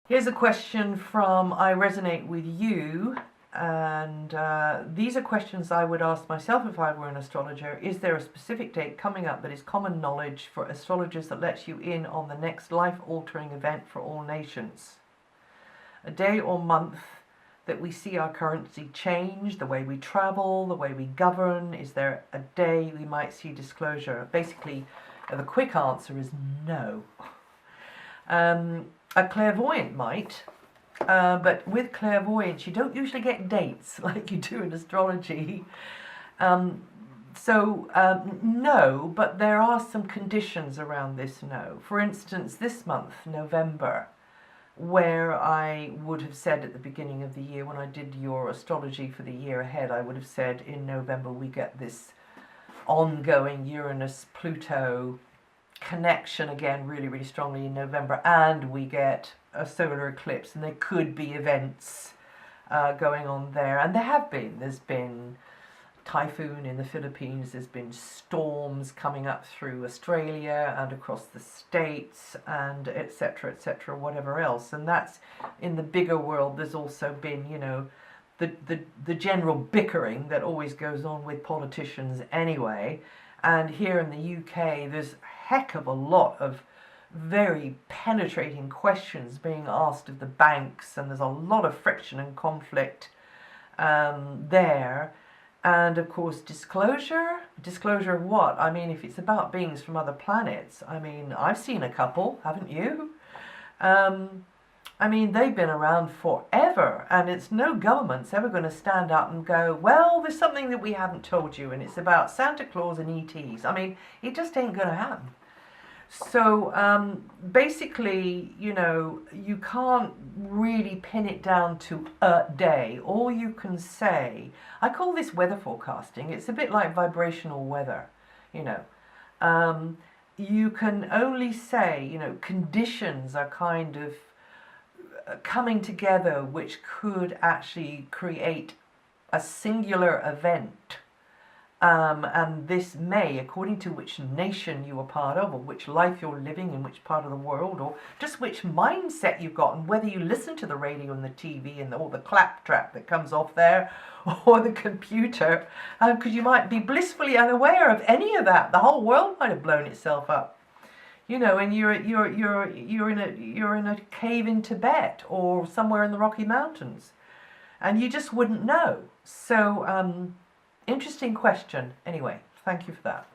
Here's a question from I Resonate With You, and these are questions I would ask myself if I were an astrologer. Is there a specific date coming up that is common knowledge for astrologers that lets you in on the next life-altering event for all nations? A day or month that we see our currency change, the way we travel, the way we govern? Is there a day we might see disclosure? Basically, the quick answer is no. A clairvoyant might, but with clairvoyance you don't usually get dates like you do in astrology. No, but there are some conditions around this no. For instance, this month, November, where I would have said at the beginning of the year, when I did your astrology for the year ahead, I would have said in November we get this ongoing Uranus-Pluto connection again really, really strongly in November, and we get a solar eclipse, and there could be events going on there, and there have been. There's been typhoon in the Philippines, there's been storms coming up through Australia and across the States, and etc., whatever else. And that's in the bigger world. There's also been, you know, the general bickering that always goes on with politicians anyway. And here in the UK, there's a heck of a lot of very penetrating questions being asked of the banks, and there's a lot of friction and conflict there. And of course, disclosure of what? I mean, if it's about beings from other planets, I mean, I've seen a couple, haven't you? I mean, they've been around forever, and it's no government's ever going to stand up and go, well, there's something that we haven't told you, and it's about Santa Claus and ETs. I mean, it just ain't going to happen. So basically, you know, you can't really pin it down to a day. All you can say, I call this weather forecasting. It's a bit like vibrational weather, you know. You can only say, you know, conditions are kind of coming together which could actually create a singular event. And this may, according to which nation you are part of, or which life you're living in, which part of the world, or just which mindset you've got, and whether you listen to the radio and the TV and all the claptrap that comes off there, or the computer, because you might be blissfully unaware of any of that. The whole world might have blown itself up. You know, and you're in a cave in Tibet or somewhere in the Rocky Mountains, and you just wouldn't know. So, interesting question. Anyway, thank you for that.